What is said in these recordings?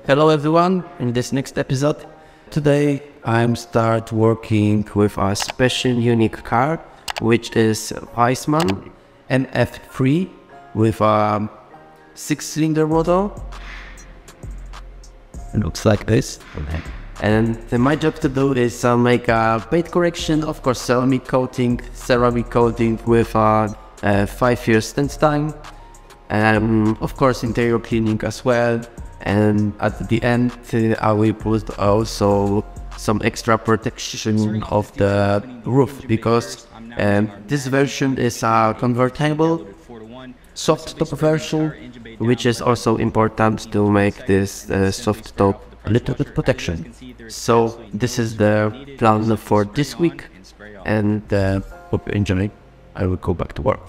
Hello everyone, in this next episode, today I'm start working with a special unique car, which is Weissmann NF3 with a 6-cylinder motor. It looks like this. And my job to do is make a paint correction, of course ceramic coating with a 5-year standstill, and of course interior cleaning as well. And at the end I will put also some extra protection of the roof, because this version is a convertible soft top version, which is also important to make this soft top a little bit protection. So this is the plan for this week, and hope you enjoy. I will go back to work.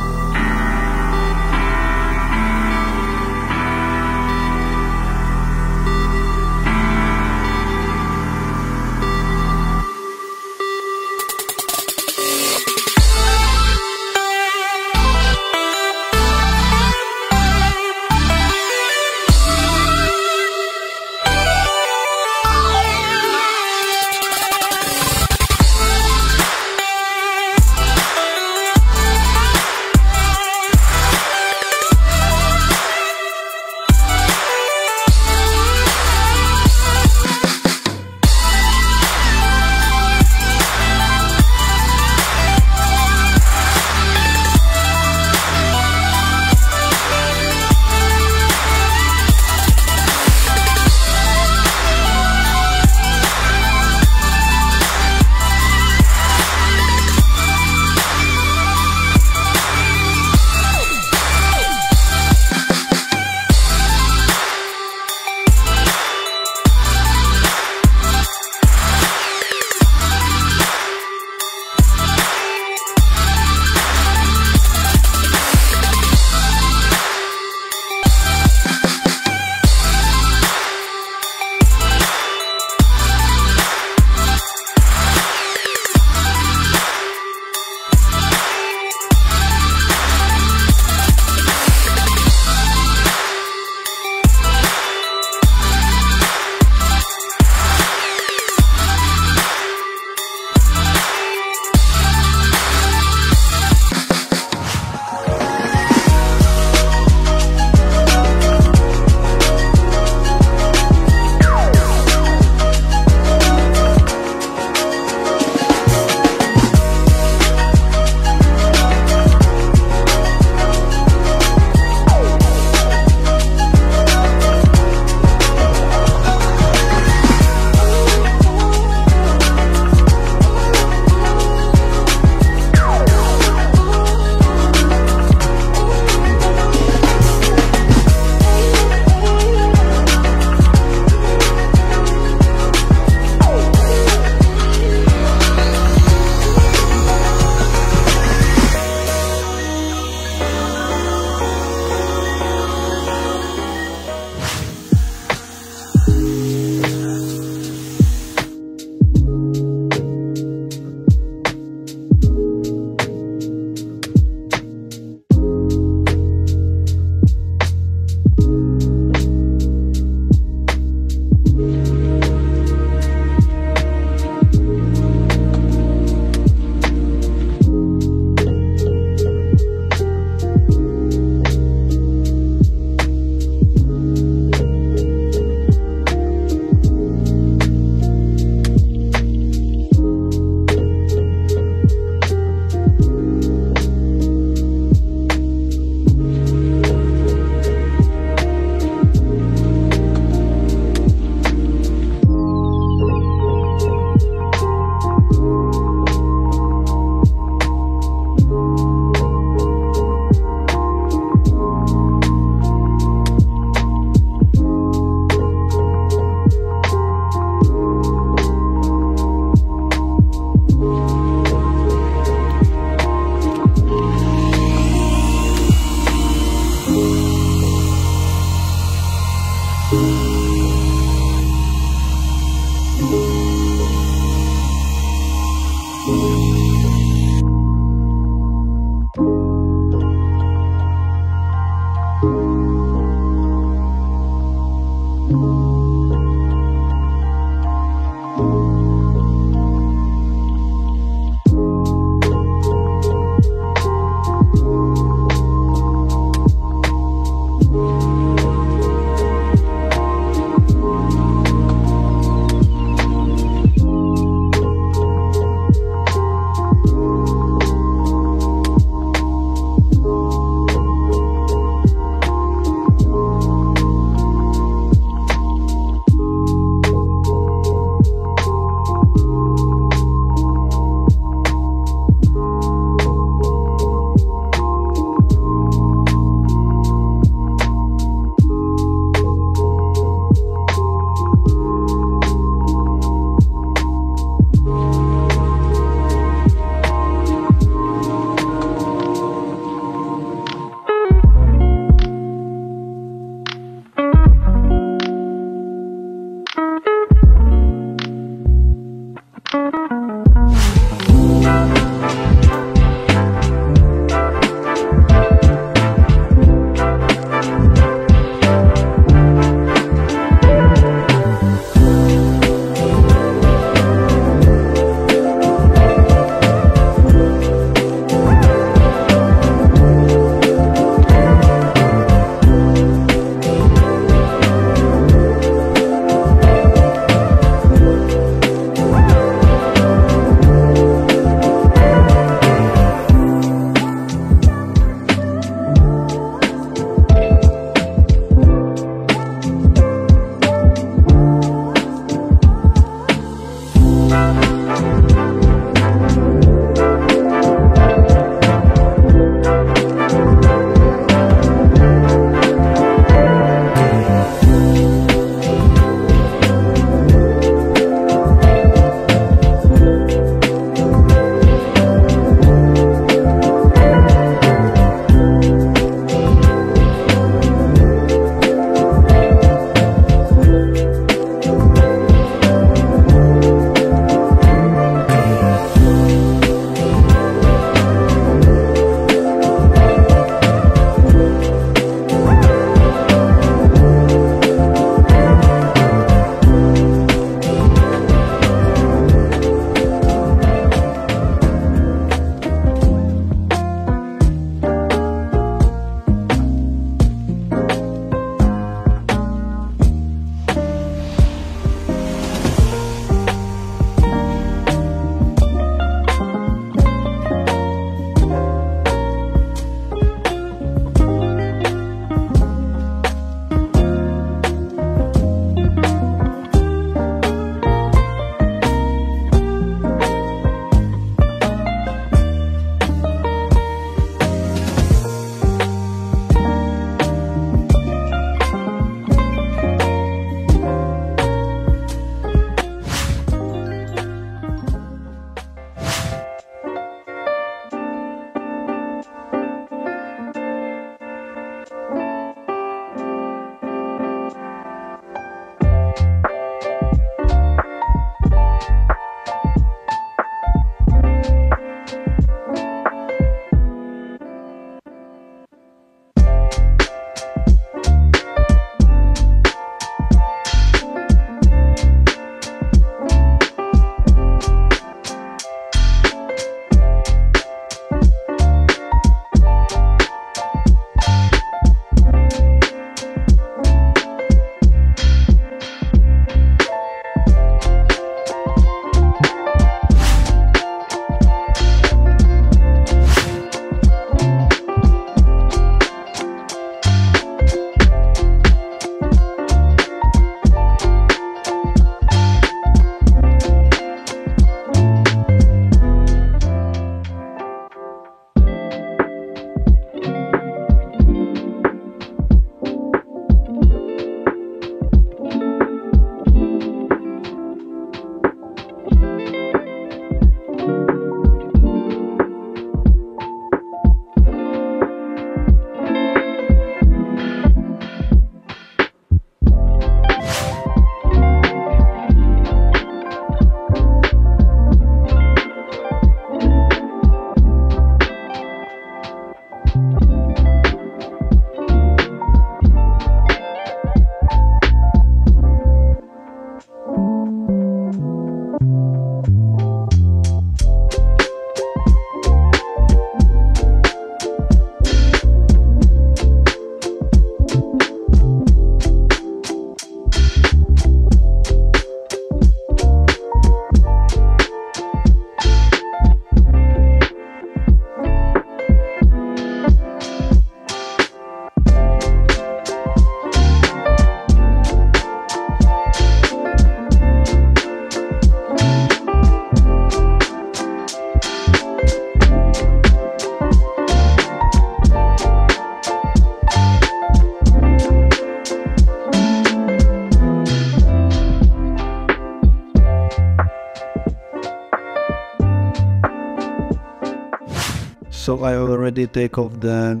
So I already take off the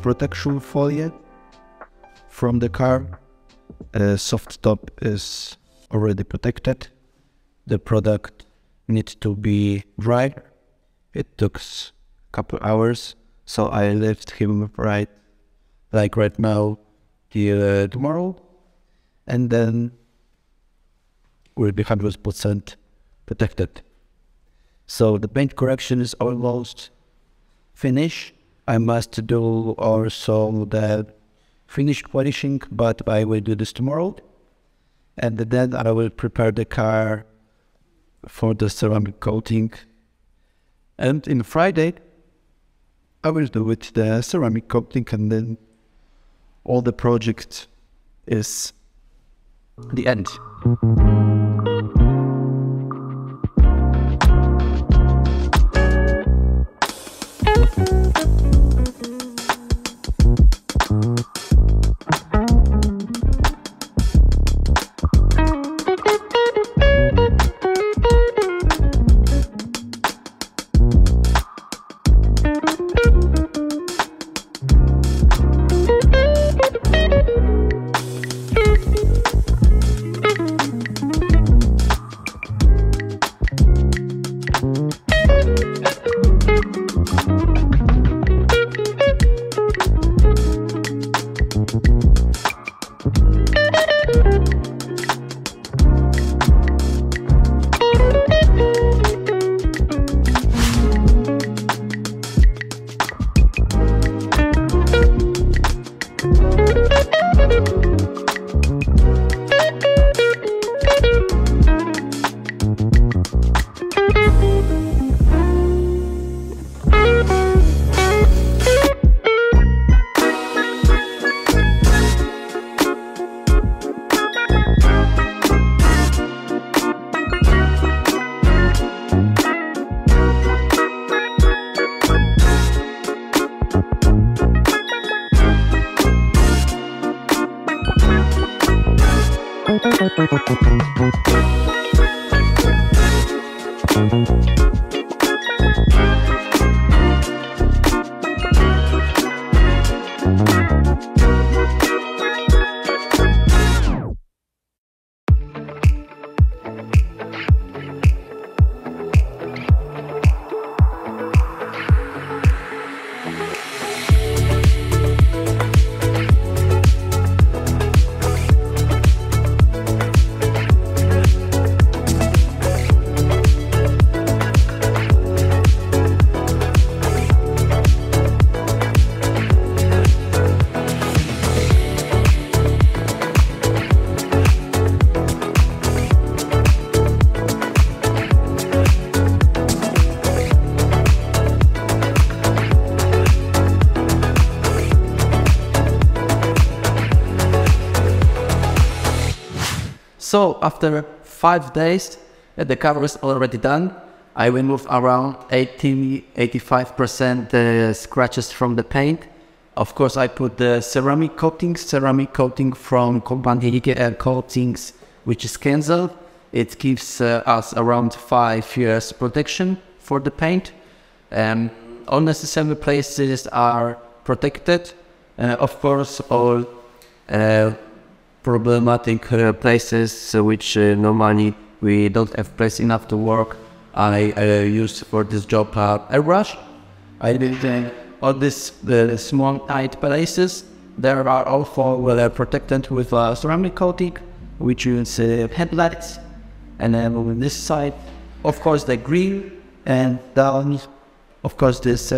protection foil from the car. Soft top is already protected. The product needs to be dry. It took a couple hours, so I left him right now till tomorrow, and then will be 100% protected. So the paint correction is almost finished. I must do also the finish polishing, but I will do this tomorrow. And then I will prepare the car for the ceramic coating. And in Friday, I will do it the ceramic coating, and then all the project is the end. So after 5 days, the cover is already done. I removed around 85% scratches from the paint. Of course, I put the ceramic coating from company Coatings, which is Kenzel. It gives us around 5 years protection for the paint. All necessary places are protected. Of course, all problematic places which normally we don't have place enough to work, I use for this job airbrush. I did all these small tight places. There are also protected with ceramic coating, which use headlights. And then on this side, of course, the grill, and down, of course, this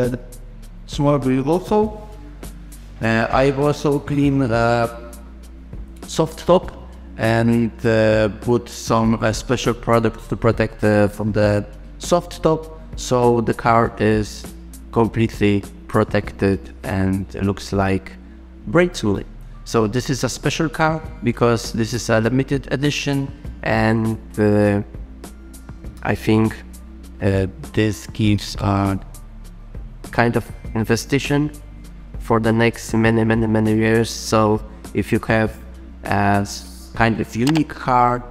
small grill also. I've also cleaned soft top and put some special products to protect from the soft top, so the car is completely protected and looks like brand new. So this is a special car because this is a limited edition, and I think this gives a kind of investigation for the next many years. So if you have a kind of unique car,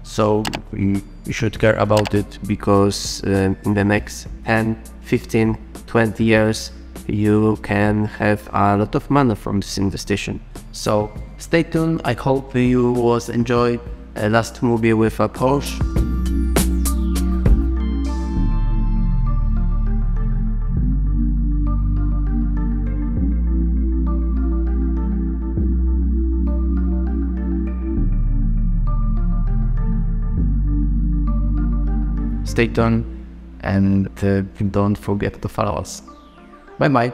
So you should care about it, because in the next 10, 15, 20 years you can have a lot of money from this investigation. So stay tuned. I hope you was enjoy last movie with a Porsche. Stay tuned and don't forget to follow us. Bye bye.